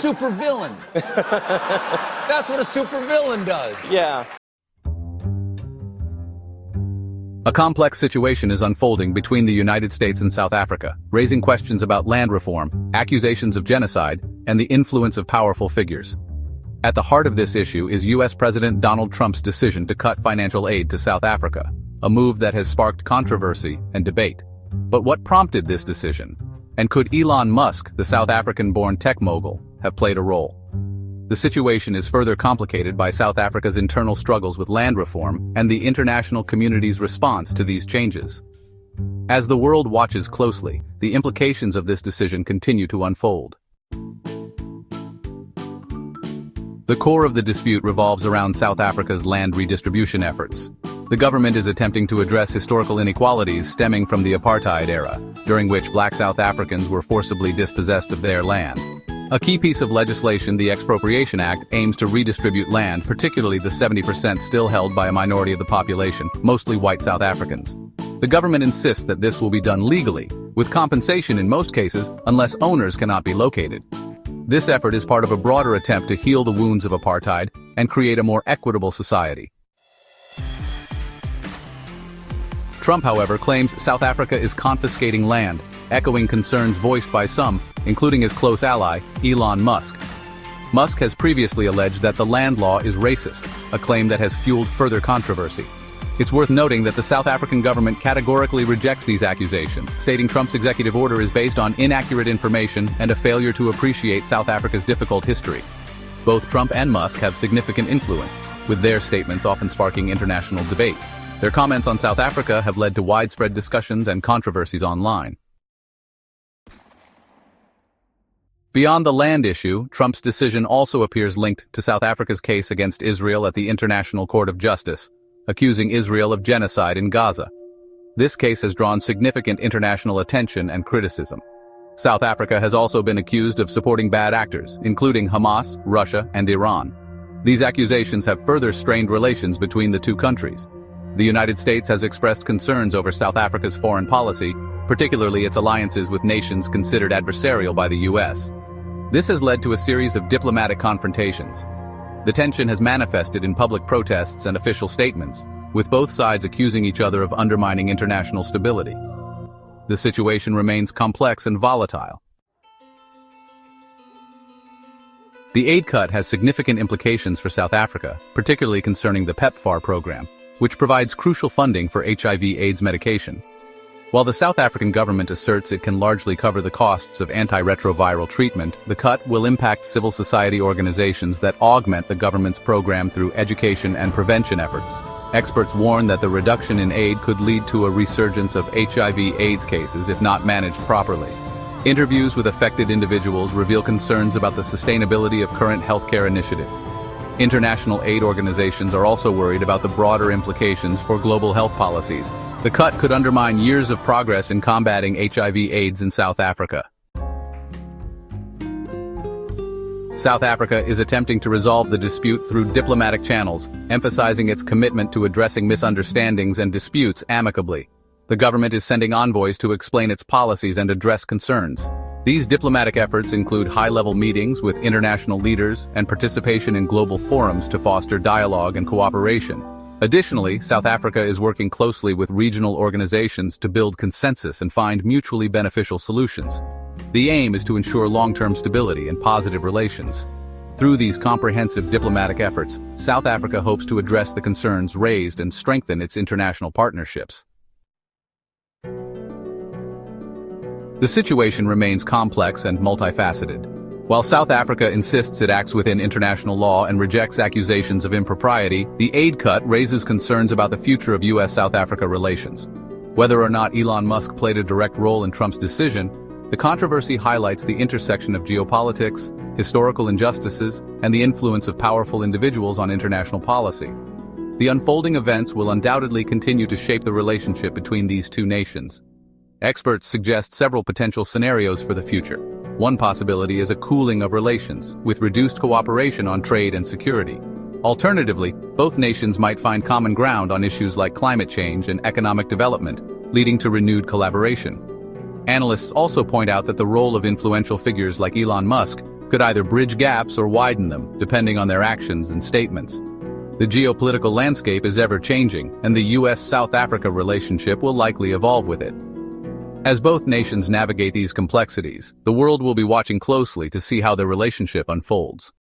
supervillain. That's what a supervillain does. Yeah. A complex situation is unfolding between the United States and South Africa, raising questions about land reform, accusations of genocide, and the influence of powerful figures. At the heart of this issue is U.S. President Donald Trump's decision to cut financial aid to South Africa, a move that has sparked controversy and debate. But what prompted this decision? And could Elon Musk, the South African-born tech mogul, have played a role? The situation is further complicated by South Africa's internal struggles with land reform and the international community's response to these changes. As the world watches closely, the implications of this decision continue to unfold. The core of the dispute revolves around South Africa's land redistribution efforts. The government is attempting to address historical inequalities stemming from the apartheid era, during which black South Africans were forcibly dispossessed of their land. A key piece of legislation, the Expropriation Act, aims to redistribute land, particularly the 70% still held by a minority of the population, mostly white South Africans. The government insists that this will be done legally, with compensation in most cases, unless owners cannot be located. This effort is part of a broader attempt to heal the wounds of apartheid and create a more equitable society. Trump, however, claims South Africa is confiscating land, echoing concerns voiced by some, including his close ally, Elon Musk. Musk has previously alleged that the land law is racist, a claim that has fueled further controversy. It's worth noting that the South African government categorically rejects these accusations, stating Trump's executive order is based on inaccurate information and a failure to appreciate South Africa's difficult history. Both Trump and Musk have significant influence, with their statements often sparking international debate. Their comments on South Africa have led to widespread discussions and controversies online. Beyond the land issue, Trump's decision also appears linked to South Africa's case against Israel at the International Court of Justice, accusing Israel of genocide in Gaza. This case has drawn significant international attention and criticism. South Africa has also been accused of supporting bad actors, including Hamas, Russia, and Iran. These accusations have further strained relations between the two countries. The United States has expressed concerns over South Africa's foreign policy, particularly its alliances with nations considered adversarial by the U.S. This has led to a series of diplomatic confrontations. The tension has manifested in public protests and official statements, with both sides accusing each other of undermining international stability. The situation remains complex and volatile. The aid cut has significant implications for South Africa, particularly concerning the PEPFAR program, which provides crucial funding for HIV/AIDS medication. While the South African government asserts it can largely cover the costs of antiretroviral treatment, the cut will impact civil society organizations that augment the government's program through education and prevention efforts. Experts warn that the reduction in aid could lead to a resurgence of HIV/AIDS cases if not managed properly. Interviews with affected individuals reveal concerns about the sustainability of current healthcare initiatives. International aid organizations are also worried about the broader implications for global health policies. The cut could undermine years of progress in combating HIV/AIDS in South Africa. South Africa is attempting to resolve the dispute through diplomatic channels, emphasizing its commitment to addressing misunderstandings and disputes amicably. The government is sending envoys to explain its policies and address concerns. These diplomatic efforts include high-level meetings with international leaders and participation in global forums to foster dialogue and cooperation. Additionally, South Africa is working closely with regional organizations to build consensus and find mutually beneficial solutions. The aim is to ensure long-term stability and positive relations. Through these comprehensive diplomatic efforts, South Africa hopes to address the concerns raised and strengthen its international partnerships. The situation remains complex and multifaceted. While South Africa insists it acts within international law and rejects accusations of impropriety, the aid cut raises concerns about the future of U.S.-South Africa relations. Whether or not Elon Musk played a direct role in Trump's decision, the controversy highlights the intersection of geopolitics, historical injustices, and the influence of powerful individuals on international policy. The unfolding events will undoubtedly continue to shape the relationship between these two nations. Experts suggest several potential scenarios for the future. One possibility is a cooling of relations, with reduced cooperation on trade and security. Alternatively, both nations might find common ground on issues like climate change and economic development, leading to renewed collaboration. Analysts also point out that the role of influential figures like Elon Musk could either bridge gaps or widen them, depending on their actions and statements. The geopolitical landscape is ever-changing, and the US-South Africa relationship will likely evolve with it. As both nations navigate these complexities, the world will be watching closely to see how their relationship unfolds.